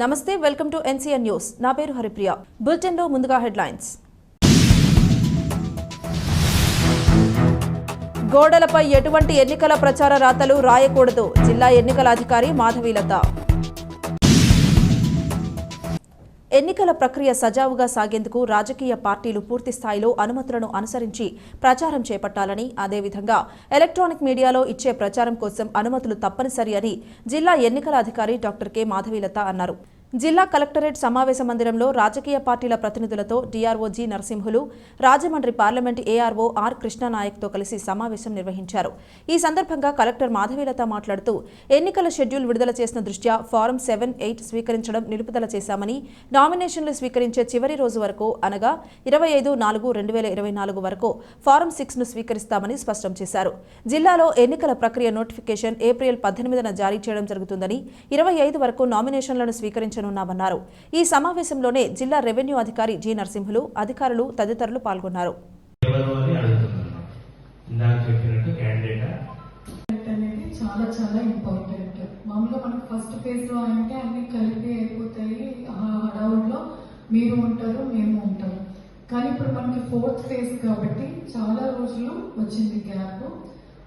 నమస్తే, welcome to NCN news. నా పేరు హరిప్రియ. బులెటిన్లో ముందుగా హెడ్లైన్స్. గోడలపై ఎటువంటి ఎన్నికల ప్రచార రాతలు రాయకూడదు, జిల్లా ఎన్నికల అధికారి మాధవీలత. ఎన్నికల ప్రక్రియ సజావుగా సాగేందుకు రాజకీయ పార్టీలు పూర్తి స్థాయిలో అనుమతులను అనుసరించి ప్రచారం చేపట్టాలని, అదేవిధంగా ఎలక్ట్రానిక్ మీడియాలో ఇచ్చే ప్రచారం కోసం అనుమతులు తప్పనిసరి అని జిల్లా ఎన్నికల అధికారి డాక్టర్ కె మాధవీలత అన్నారు. జిల్లా కలెక్టరేట్ సమావేశ మందిరంలో రాజకీయ పార్టీల ప్రతినిధులతో DRO G Narasimhulu, Rajahmundry parliament ARO R కృష్ణనాయక్తో కలిసి సమావేశం నిర్వహించారు. ఈ సందర్భంగా కలెక్టర్ మాధవీలత మాట్లాడుతూ, ఎన్నికల షెడ్యూల్ విడుదల చేసిన దృష్ట్యా ఫారం 7-8 స్వీకరించడం నిలుపుదల చేశామని, నామినేషన్లు స్వీకరించే చివరి రోజు వరకు అనగా 25/4/2024 వరకు ఫారం 6ను స్వీకరిస్తామని స్పష్టం చేశారు. జిల్లాలో ఎన్నికల ప్రక్రియ నోటిఫికేషన్ ఏప్రిల్ 18న జారీ చేయడం జరుగుతుందని, 25 వరకు నామినేషన్లను స్వీకరించారు. ఈ సమావేశంలోనే జిల్లా రెవెన్యూ అధికారి జి నరసింహులు, అధికారులు తదితరులు పాల్గొన్నారు. చాలా ఇంపార్టెంట్. మామూలుగా మనకు ఫస్ట్ ఫేజ్ లో అంటే అన్ని కలిపి అయిపోతాయి, హడావుల్లో మీరు ఉంటారు, మేము ఉంటారు. కానీ ఇప్పుడు మనకి 4th ఫేజ్ కాబట్టి చాలా రోజులు వచ్చింది gap.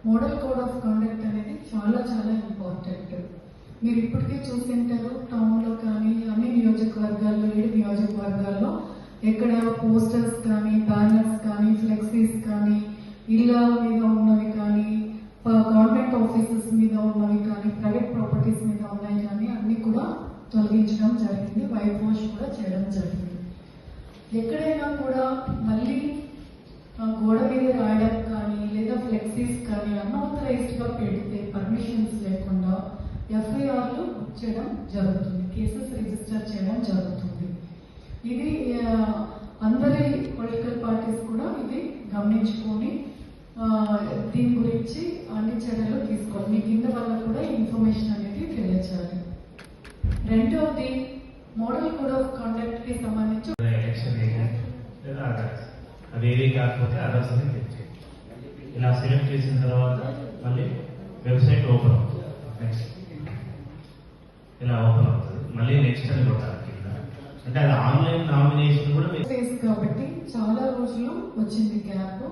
Model code of conduct అనేది చాలా ఇంపార్టెంట్. మీరు ఇప్పటికే చూసింటారు, టౌన్లో కానీ అన్ని నియోజకవర్గాల్లో 7 నియోజకవర్గాల్లో ఎక్కడ పోస్టర్స్ కానీ, బ్యానర్స్ కానీ, ఫ్లెక్సీస్ కానీ, ఇళ్ళ మీద ఉన్నవి కానీ, గవర్నమెంట్ ఆఫీసెస్ మీద ఉన్నవి కానీ, ప్రైవేట్ ప్రాపర్టీస్ మీద ఉన్నాయి కానీ అన్ని కూడా తొలగించడం జరిగింది. వైట్ వాష్ కూడా చేయడం జరిగింది. ఎక్కడైనా కూడా మళ్ళీ గోడ మీద రాయడం కానీ లేదా ఫ్లెక్సీస్ కానీ అన్ఆథరైజ్డ్గా పెడితే పర్మిషన్స్ లేకుండా ఎఫ్ఐఆర్లు బుక్ చేయడం జరుగుతుంది, కేసెస్ రిజిస్టర్ చేయడం జరుగుతుంది. ఇది అందరి పొలిటికల్ పార్టీస్ కూడా ఇది గమనించుకొని దీని గురించి అన్ని చర్యలు తీసుకోవాలి. మీ కింద వాళ్ళకు కూడా ఇన్ఫర్మేషన్ అనేది తెలియజేయాలి. రెండవది, మోడల్ కోడ్ ఆఫ్ కండక్ట్ కి సంబంధించి అదేవి కాకపోతే అదర్స్ ఇలా సెలెక్ట్ చేసిన తర్వాత మళ్ళీ వెబ్సైట్ ఓపెన్ అవుతుంది. నెక్స్ట్ ఇలా ఓపెన్ అవుతుంది, మళ్ళీ నెక్స్ట్ అని కొట్టాలి. అంటే అది ఆన్లైన్ నామినేషన్ కూడా ఫేస్ కాబట్టి చాలా రోజులు వచ్చింది gap.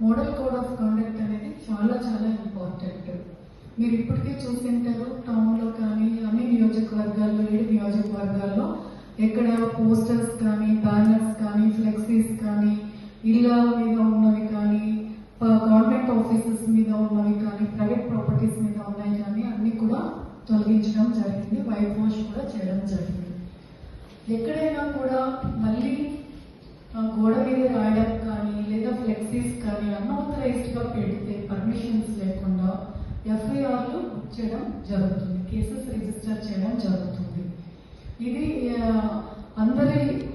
Model code of conduct అనేది చాలా ఇంపార్టెంట్. మీరు ఇప్పటికే చూసింటారు, టౌన్లో కానీ అన్ని నియోజకవర్గాల్లో 7 నియోజకవర్గాల్లో ఎక్కడ పోస్టర్స్ కానీ, బ్యానర్స్ కానీ, ఫ్లెక్సీస్ కానీ, ఇళ్ళ మీద ఉన్నవి కానీ, గవర్నమెంట్ ఆఫీసెస్ మీద ఉన్నవి కానీ, ప్రైవేట్ ప్రాపర్టీస్ మీద ఉన్నాయి కానీ అన్ని కూడా తొలగించడం జరిగింది. వైట్ వాష్ కూడా చేయడం జరిగింది. ఎక్కడైనా కూడా మళ్ళీ గోడ మీద రాయడం కానీ లేదా ఫ్లెక్సీస్ కానీ అన్ఆథరైజ్డ్గా పెడితే పర్మిషన్స్ లేకుండా ఎఫ్ఐఆర్లు బుక్ చేయడం జరుగుతుంది, కేసెస్ రిజిస్టర్ చేయడం జరుగుతుంది. ఇది అందరి